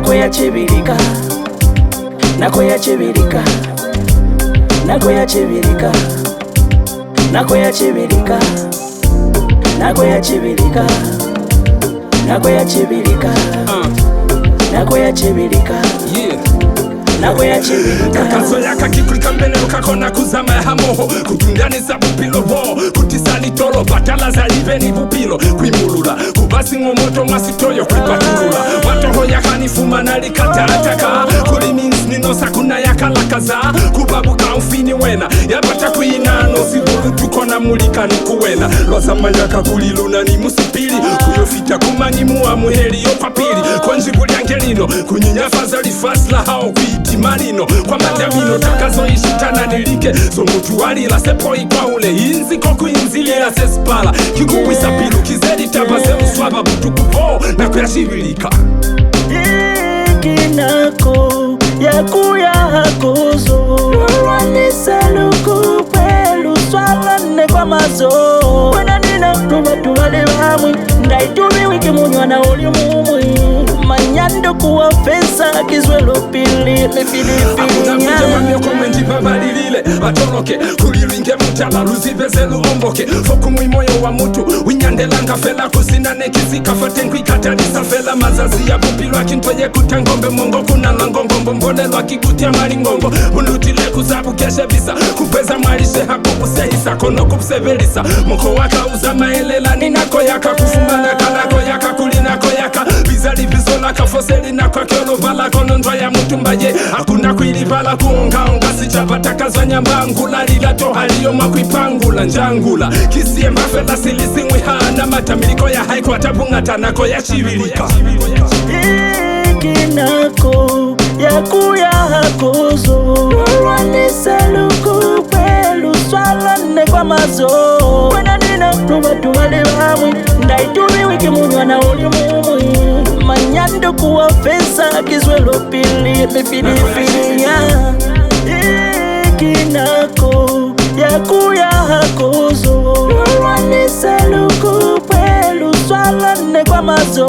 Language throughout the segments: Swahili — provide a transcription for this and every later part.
nakoya chibirika, nakoya chibirika, nakoya chibirika, nakoya chibirika, nakoya chibirika, nakoya chibirika, nakoya chibirika, nakoya chibirika. Kakazoya kakikulika mbele ukakona kuzama ya hamoho, kutundaniza bupilo bo, kutisani tolo batala za libeni bupilo kuimulula, kubasi ngomoto masitoyo kuipatulula, watoho yakanifuma nalikataataka kulimins ninosa kuna yakalakaza kubabuka ufini wena yabata kuinano sibulu tukona mulika nikuwena lwazama yakakuliluna ni musipili kuyofita kumanyimuwa muheli yopapili kwanjibuli angelino kunyinyafazali lifasla hao kuitimalino kwa mandamino takazoishitana nilike somutuwalila sepoi kwaule inziko kuinzilila sespala kikuwisa pilu kizedi tabase uswaba butukupo na kuyashibilika Ikinako yakuya hakozo Rwaniseluku pelu swalane kwa mazo Wena nina tubatu wale wamwi Ndaitumi wiki munywana uli mumwi Manyando kuwa fesa kizwelo pili Akuna mjema mioko mwenji babalilile Atoloke kulilinge mutala luzibezelu omboke Foku mwimoyo wa mutu winyandelanga fela kusinane kizika Fatenkwi katalisa fela mazazi ya bupilwa kintoye kutangombe mongo kuna langongombo mbonelwa kikutia maringongo Unutile kuzabu keshe visa kupeza mwalishe hapo kusehisa kono kupsevelisa Moko waka uza maelela ninako yaka kufumana kanako yaka kulinako yaka Bizali vizola kafoseli nako kiolo vala kono ndwa ya mutumbaye Hakuna kuilivala kuongaonga sichavatakaza nyambangula Lila tohaliyo makuipangula njangula Kisie mbafela silisingwi hana matamiliko ya haiku watabunga tanako ya chivilika Ikinako yakuya hakozo Rwaniseluku pelu swalane kwa mazo Wena nina tubatu wale wamwi Ndaitumi wiki munywana uli mumwi Manyando kuwa fesa kizwelo pili mifilifilia Ikinako yakuya hakozo Rwaniseluku pelu swalane kwa mazo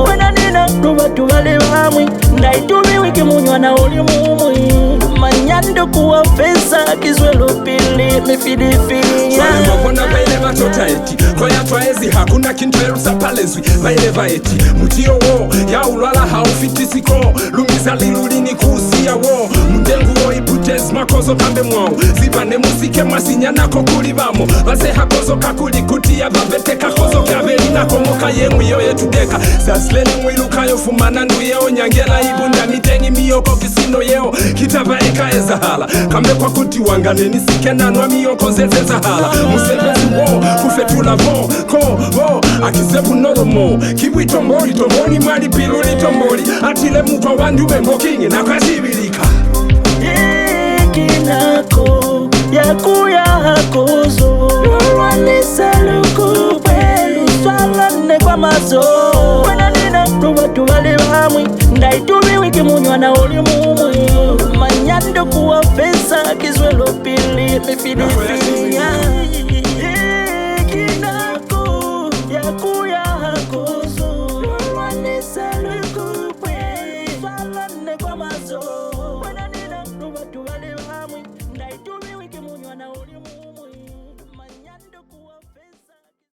Wena nina tubatu wale wamwi Ndaitumi wiki munywana uli mumwi Manyando kuwa fesa kizwelo pili mifilifilia Mwana baile matota eti Kwa yatwa ezi hakuna kintuerusa palezwi Baile vaeti Mutio wo ya ulwala haufitisiko Lumiza lilulini kusia wo Mdengu wo iputezi makozo kambe mwao Zibane musike masinyana kokuli vamo Vase hakozo kakuli kutia vavete kakozo Kaveli na komoka yengu yoye tudeka Zasleni mwilu kayo fumana nduyeo Nyangela ibunda mitengi miyoko kisino yeo Kitava eka ezahala Kambe kwa kuti wangane nisike nanwa miyoko zeze zahala Musebezi wo kufetula vo ko vo akisebu noromo Kibwito mbori tomoni mali piluli tomboli Atile mukwa wandube mbokingi na kwa shibilika Ikinako yakuya hakozo Rwaniseluku pelu swalane kwa mazo Wena nina tubatu wale wamwi Ndaitumi wiki munywana uli mumwi Manyando kuwa fesa kizwelo pili mifilifilia